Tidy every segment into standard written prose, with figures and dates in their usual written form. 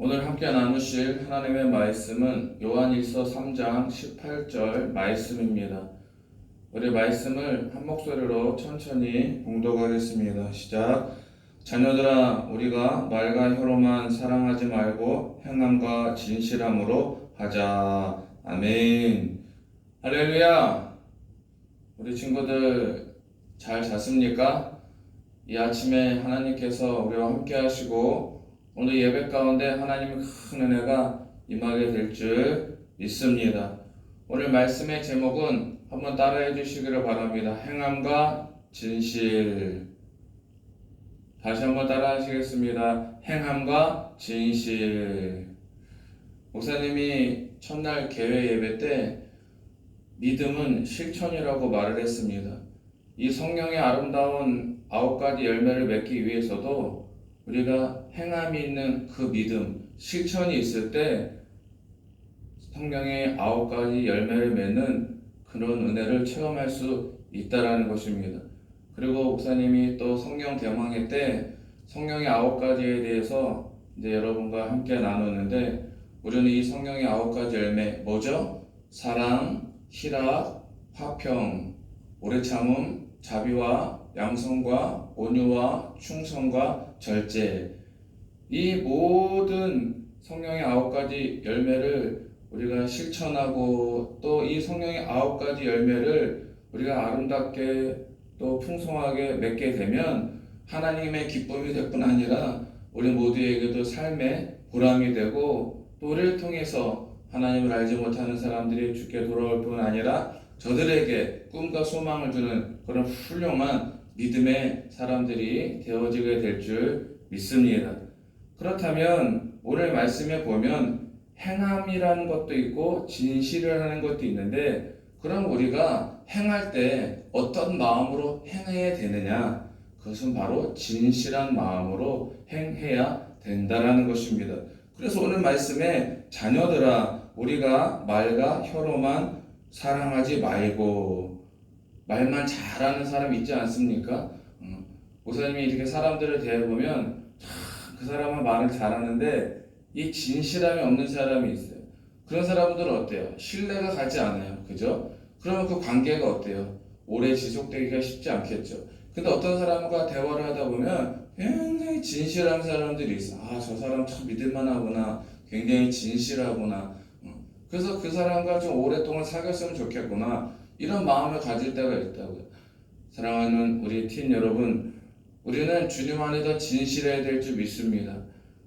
오늘 함께 나누실 하나님의 말씀은 요한일서 3장 18절 말씀입니다. 우리 말씀을 한 목소리로 천천히 봉독하겠습니다. 시작. 자녀들아, 우리가 말과 혀로만 사랑하지 말고 행함과 진실함으로 하자. 아멘. 할렐루야. 우리 친구들 잘 잤습니까? 이 아침에 하나님께서 우리와 함께 하시고 오늘 예배 가운데 하나님의 큰 은혜가 임하게 될 줄 믿습니다. 오늘 말씀의 제목은 한번 따라해 주시기를 바랍니다. 행함과 진실. 다시 한번 따라 하시겠습니다. 행함과 진실. 목사님이 첫날 개회 예배 때 믿음은 실천이라고 말을 했습니다. 이 성령의 아름다운 9가지 열매를 맺기 위해서도 우리가 행함이 있는 그 믿음, 실천이 있을 때 성령의 9가지 열매를 맺는 그런 은혜를 체험할 수 있다라는 것입니다. 그리고 목사님이 또 성령 대망회 때 성령의 9가지에 대해서 이제 여러분과 함께 나누는데 우리는 이 성령의 9가지 열매 뭐죠? 사랑, 희락, 화평, 오래 참음, 자비와 양성과 온유와 충성과 절제. 이 모든 성령의 9가지 열매를 우리가 실천하고 또 이 성령의 9가지 열매를 우리가 아름답게 또 풍성하게 맺게 되면 하나님의 기쁨이 될 뿐 아니라 우리 모두에게도 삶의 보람이 되고 또 우리를 통해서 하나님을 알지 못하는 사람들이 주께 돌아올 뿐 아니라 저들에게 꿈과 소망을 주는 그런 훌륭한 믿음의 사람들이 되어지게 될 줄 믿습니다. 그렇다면 오늘 말씀에 보면 행함이라는 것도 있고 진실을 하는 것도 있는데 그럼 우리가 행할 때 어떤 마음으로 행해야 되느냐? 그것은 바로 진실한 마음으로 행해야 된다라는 것입니다. 그래서 오늘 말씀에 자녀들아 우리가 말과 혀로만 사랑하지 말고 말만 잘하는 사람 있지 않습니까? 목사님이 이렇게 사람들을 대해보면 그 사람은 말을 잘하는데 이 진실함이 없는 사람이 있어요. 그런 사람들은 어때요? 신뢰가 가지 않아요. 그죠? 그러면 그 관계가 어때요? 오래 지속되기가 쉽지 않겠죠. 근데 어떤 사람과 대화를 하다 보면 굉장히 진실한 사람들이 있어. 아, 저 사람 참 믿을만하구나. 굉장히 진실하구나. 그래서 그 사람과 좀 오랫동안 사귀었으면 좋겠구나. 이런 마음을 가질 때가 있다고요. 사랑하는 우리 팀 여러분, 우리는 주님 안에 더 진실해야 될 줄 믿습니다.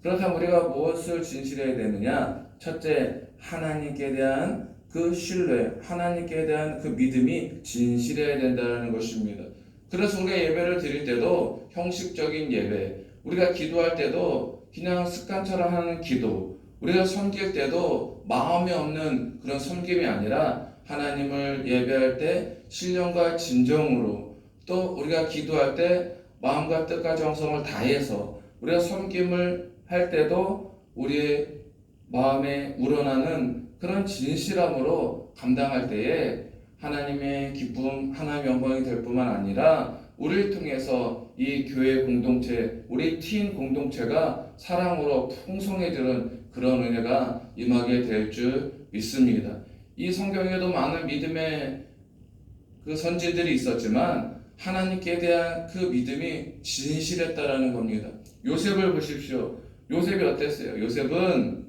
그렇다면 우리가 무엇을 진실해야 되느냐? 첫째, 하나님께 대한 그 신뢰, 하나님께 대한 그 믿음이 진실해야 된다는 것입니다. 그래서 우리가 예배를 드릴 때도 형식적인 예배, 우리가 기도할 때도 그냥 습관처럼 하는 기도, 우리가 섬길 때도 마음이 없는 그런 섬김이 아니라 하나님을 예배할 때 신령과 진정으로 또 우리가 기도할 때 마음과 뜻과 정성을 다해서 우리가 섬김을 할 때도 우리의 마음에 우러나는 그런 진실함으로 감당할 때에 하나님의 기쁨, 하나님의 영광이 될 뿐만 아니라 우리를 통해서 이 교회 공동체, 우리 팀 공동체가 사랑으로 풍성해지는 그런 은혜가 임하게 될 줄 믿습니다. 이 성경에도 많은 믿음의 그 선지들이 있었지만 하나님께 대한 그 믿음이 진실했다라는 겁니다. 요셉을 보십시오. 요셉이 어땠어요? 요셉은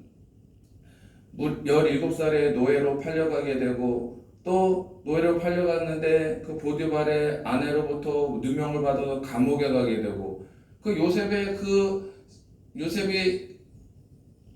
17살에 노예로 팔려가게 되고 또 노예로 팔려갔는데 그 보디발의 아내로부터 누명을 받아서 감옥에 가게 되고 그 요셉이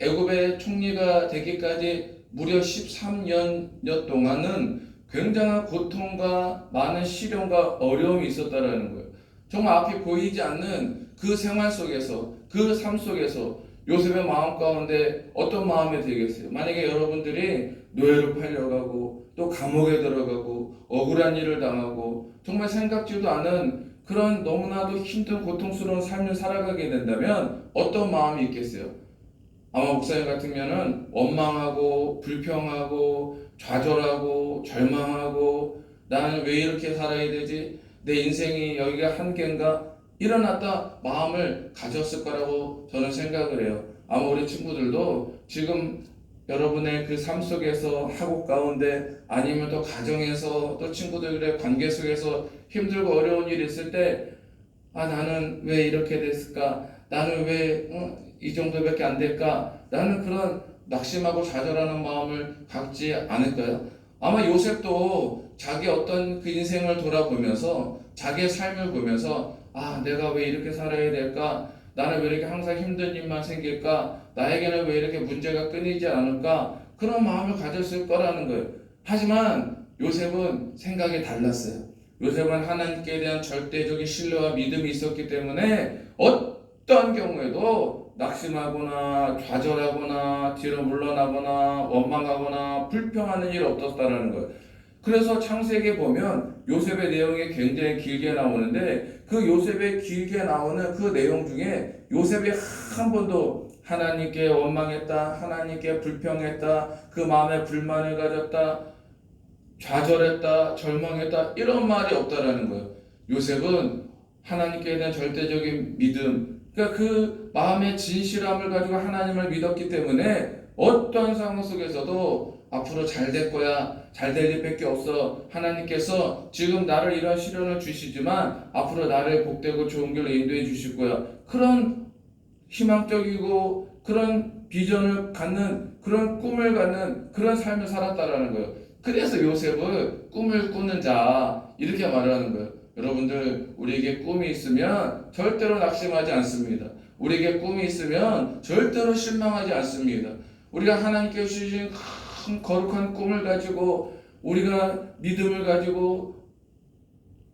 애굽의 총리가 되기까지 무려 13년 동안은 굉장한 고통과 많은 시련과 어려움이 있었다라는 거예요. 정말 앞이 보이지 않는 그 생활 속에서, 그 삶 속에서 요셉의 마음 가운데 어떤 마음이 되겠어요? 만약에 여러분들이 노예로 팔려가고 또 감옥에 들어가고 억울한 일을 당하고 정말 생각지도 않은 그런 너무나도 힘든 고통스러운 삶을 살아가게 된다면 어떤 마음이 있겠어요? 아마 목사님 같으면은 원망하고 불평하고 좌절하고 절망하고 나는 왜 이렇게 살아야 되지? 내 인생이 여기가 한계인가? 일어났다 마음을 가졌을 거라고 저는 생각을 해요. 아마 우리 친구들도 지금 여러분의 그 삶 속에서 학업 가운데 아니면 또 가정에서 또 친구들의 관계 속에서 힘들고 어려운 일이 있을 때 나는 왜 이렇게 됐을까? 나는 왜 이 정도밖에 안 될까? 나는 그런 낙심하고 좌절하는 마음을 갖지 않을까요? 아마 요셉도 자기 어떤 그 인생을 돌아보면서 자기의 삶을 보면서 내가 왜 이렇게 살아야 될까? 나는 왜 이렇게 항상 힘든 일만 생길까? 나에게는 왜 이렇게 문제가 끊이지 않을까? 그런 마음을 가졌을 거라는 거예요. 하지만 요셉은 생각이 달랐어요. 요셉은 하나님께 대한 절대적인 신뢰와 믿음이 있었기 때문에 어떤 경우에도 낙심하거나 좌절하거나 뒤로 물러나거나 원망하거나 불평하는 일이 없었다는 거예요. 그래서 창세기에 보면 요셉의 내용이 굉장히 길게 나오는데 그 요셉의 길게 나오는 그 내용 중에 요셉이 한 번도 하나님께 원망했다, 하나님께 불평했다, 그 마음에 불만을 가졌다, 좌절했다, 절망했다 이런 말이 없다라는 거예요. 요셉은 하나님께 대한 절대적인 믿음, 그러니까 그 마음의 진실함을 가지고 하나님을 믿었기 때문에 어떤 상황 속에서도 앞으로 잘 될 거야, 잘 될 일밖에 없어. 하나님께서 지금 나를 이런 시련을 주시지만 앞으로 나를 복되고 좋은 길로 인도해 주실 거야. 그런 희망적이고 그런 비전을 갖는 그런 꿈을 갖는 그런 삶을 살았다라는 거예요. 그래서 요셉을 꿈을 꾸는 자 이렇게 말하는 거예요. 여러분들 우리에게 꿈이 있으면 절대로 낙심하지 않습니다. 우리에게 꿈이 있으면 절대로 실망하지 않습니다. 우리가 하나님께 주신 큰 거룩한 꿈을 가지고 우리가 믿음을 가지고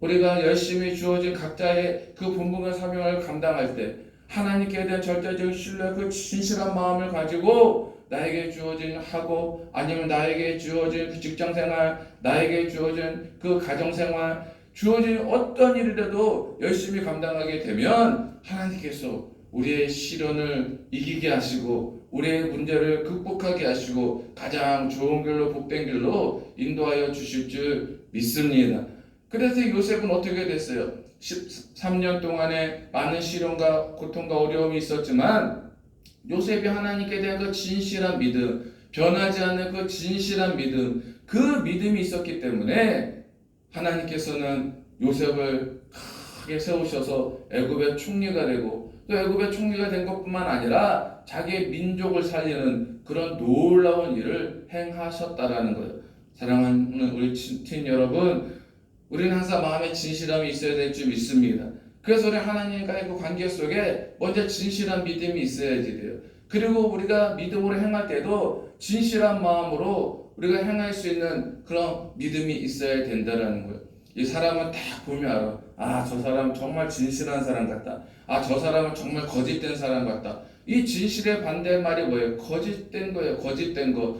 우리가 열심히 주어진 각자의 그 본분과 사명을 감당할 때 하나님께 대한 절대적인 신뢰, 그 진실한 마음을 가지고 나에게 주어진 학업 아니면 나에게 주어진 그 직장생활, 나에게 주어진 그 가정생활, 주어진 어떤 일이라도 열심히 감당하게 되면 하나님께서 우리의 시련을 이기게 하시고 우리의 문제를 극복하게 하시고 가장 좋은 길로 복된 길로 인도하여 주실 줄 믿습니다. 그래서 요셉은 어떻게 됐어요? 13년 동안에 많은 시련과 고통과 어려움이 있었지만 요셉이 하나님께 대한 그 진실한 믿음, 변하지 않는 그 진실한 믿음, 그 믿음이 있었기 때문에 하나님께서는 요셉을 크게 세우셔서 애굽의 총리가 되고 또 애굽의 총리가 된 것뿐만 아니라 자기의 민족을 살리는 그런 놀라운 일을 행하셨다라는 거예요. 사랑하는 우리 친친 여러분, 우리는 항상 마음에 진실함이 있어야 될 줄 믿습니다. 그래서 우리 하나님과의 그 관계 속에 먼저 진실한 믿음이 있어야지 돼요. 그리고 우리가 믿음으로 행할 때도 진실한 마음으로 우리가 행할 수 있는 그런 믿음이 있어야 된다라는 거예요. 이 사람은 딱 보면 알아. 저 사람 정말 진실한 사람 같다. 저 사람은 정말 거짓된 사람 같다. 이 진실의 반대말이 뭐예요? 거짓된 거예요. 거짓된 거.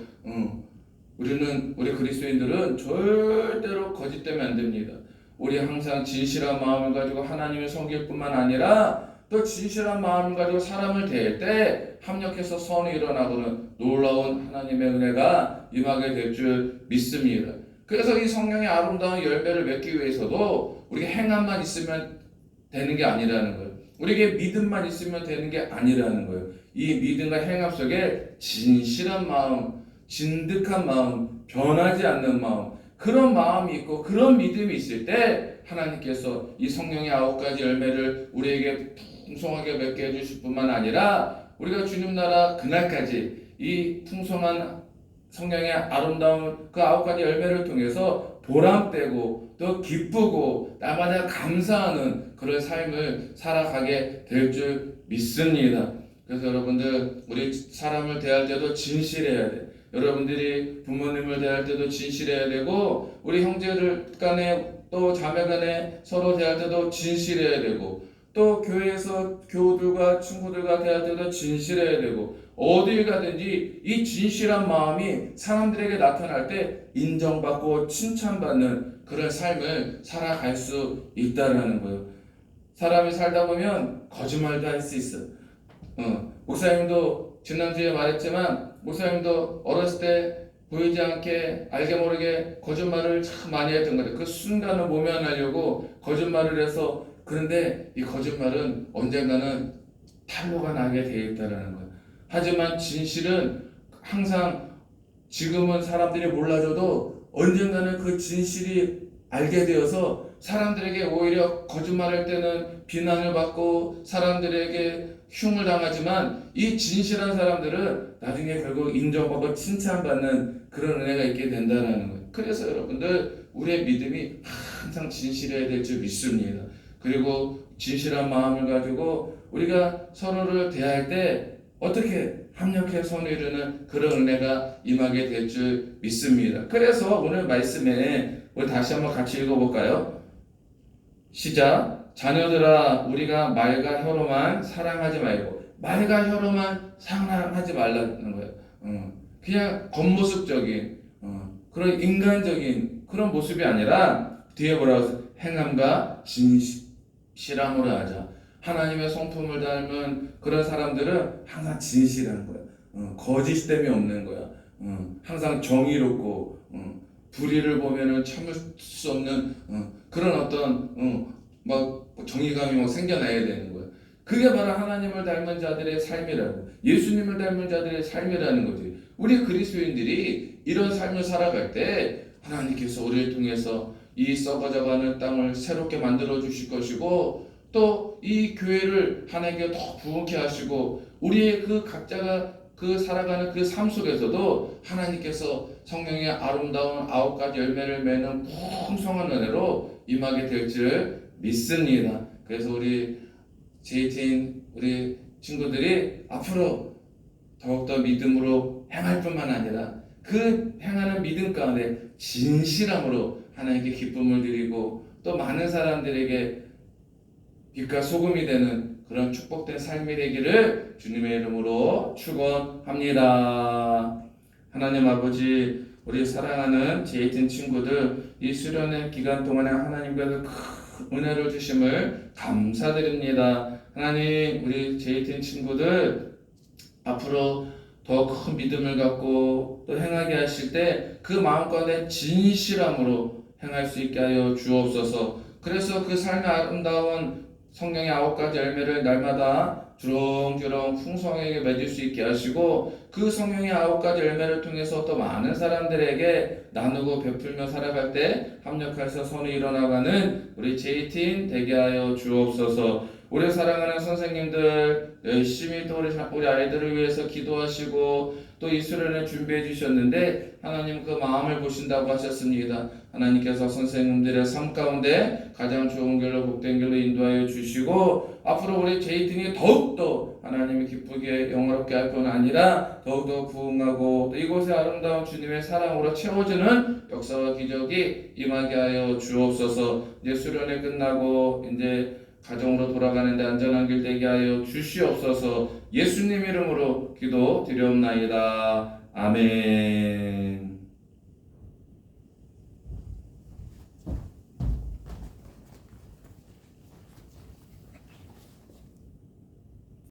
우리 그리스도인들은 절대로 거짓되면 안 됩니다. 우리 항상 진실한 마음을 가지고 하나님을 섬길 뿐만 아니라 또 진실한 마음을 가지고 사람을 대할 때 합력해서 선이 일어나고는 놀라운 하나님의 은혜가 임하게 될 줄 믿습니다. 그래서 이 성령의 아름다운 열매를 맺기 위해서도 우리가 행함만 있으면 되는 게 아니라는 거예요. 우리에게 믿음만 있으면 되는 게 아니라는 거예요. 이 믿음과 행함 속에 진실한 마음, 진득한 마음, 변하지 않는 마음, 그런 마음이 있고 그런 믿음이 있을 때 하나님께서 이 성령의 9가지 열매를 우리에게 풍성하게 맺게 해주실 뿐만 아니라 우리가 주님 나라 그날까지 이 풍성한 성령의 아름다운 그 9가지 열매를 통해서 보람되고 또 기쁘고 날마다 감사하는 그런 삶을 살아가게 될 줄 믿습니다. 그래서 여러분들 우리 사람을 대할 때도 진실해야 돼. 여러분들이 부모님을 대할 때도 진실해야 되고 우리 형제들 간에 또 자매 간에 서로 대할 때도 진실해야 되고 또 교회에서 교우들과 친구들과 대할 때도 진실해야 되고 어딜 가든지 이 진실한 마음이 사람들에게 나타날 때 인정받고 칭찬받는 그런 삶을 살아갈 수 있다는 거예요. 사람이 살다 보면 거짓말도 할 수 있어. 목사님도 지난주에 말했지만 목사님도 어렸을 때 보이지 않게 알게 모르게 거짓말을 참 많이 했던 거예요. 그 순간을 모면하려고 거짓말을 해서 그런데 이 거짓말은 언젠가는 탄로가 나게 되어 있다는 거예요. 하지만 진실은 항상 지금은 사람들이 몰라줘도 언젠가는 그 진실이 알게 되어서 사람들에게 오히려 거짓말할 때는 비난을 받고 사람들에게 흉을 당하지만 이 진실한 사람들은 나중에 결국 인정받고 칭찬받는 그런 은혜가 있게 된다는 거예요. 그래서 여러분들 우리의 믿음이 항상 진실해야 될 줄 믿습니다. 그리고 진실한 마음을 가지고 우리가 서로를 대할 때 어떻게 합력해 선을 이루는 그런 은혜가 임하게 될 줄 믿습니다. 그래서 오늘 말씀에 우리 다시 한번 같이 읽어볼까요? 시작. 자녀들아, 우리가 말과 혀로만 사랑하지 말고, 말과 혀로만 사랑하지 말라는 거예요. 그냥 겉모습적인 그런 인간적인 그런 모습이 아니라 뒤에 뭐라고 해서 행함과 진실함으로 하자. 하나님의 성품을 닮은 그런 사람들은 항상 진실한 거야. 거짓됨이 없는 거야. 항상 정의롭고 불의를 보면은 참을 수 없는 그런 어떤 막 정의감이 막 생겨나야 되는 거야. 그게 바로 하나님을 닮은 자들의 삶이라고, 예수님을 닮은 자들의 삶이라는 거지. 우리 그리스도인들이 이런 삶을 살아갈 때 하나님께서 우리를 통해서 이 썩어져가는 땅을 새롭게 만들어 주실 것이고, 또 이 교회를 하나님께 더 부흥케 하시고, 우리의 그 각자가 그 살아가는 그 삶 속에서도 하나님께서 성령의 아름다운 9가지 열매를 맺는 풍성한 은혜로 임하게 될 줄 믿습니다. 그래서 우리 JT인 우리 친구들이 앞으로 더욱더 믿음으로 행할 뿐만 아니라 그 행하는 믿음 가운데 진실함으로 하나님께 기쁨을 드리고 또 많은 사람들에게 빛과 소금이 되는 그런 축복된 삶이 되기를 주님의 이름으로 축원합니다. 하나님 아버지, 우리 사랑하는 JT인 친구들 이 수련의 기간 동안에 하나님께서 큰 은혜를 주심을 감사드립니다. 하나님, 우리 JT인 친구들 앞으로 더 큰 믿음을 갖고 또 행하게 하실 때 그 마음 가운데 진실함으로 행할 수 있게 하여 주옵소서. 그래서 그 삶의 아름다운 성령의 9가지 열매를 날마다 주렁주렁 풍성하게 맺을 수 있게 하시고, 그 성령의 9가지 열매를 통해서 또 많은 사람들에게 나누고 베풀며 살아갈 때 합력해서 선이 일어나가는 우리 JT인 되게 하여 주옵소서. 우리 사랑하는 선생님들 열심히 또 우리 아이들을 위해서 기도하시고 또 이 수련을 준비해 주셨는데 하나님 그 마음을 보신다고 하셨습니다. 하나님께서 선생님들의 삶 가운데 가장 좋은 길로 복된 길로 인도하여 주시고, 앞으로 우리 JT인이 더욱더 하나님이 기쁘게 영화롭게 할 뿐 아니라 더욱더 부흥하고 또 이곳에 아름다운 주님의 사랑으로 채워지는 역사와 기적이 임하게 하여 주옵소서. 이제 수련이 끝나고 이제 가정으로 돌아가는데 안전한 길 되게 하여 주시옵소서. 예수님 이름으로 기도 드리옵나이다. 아멘.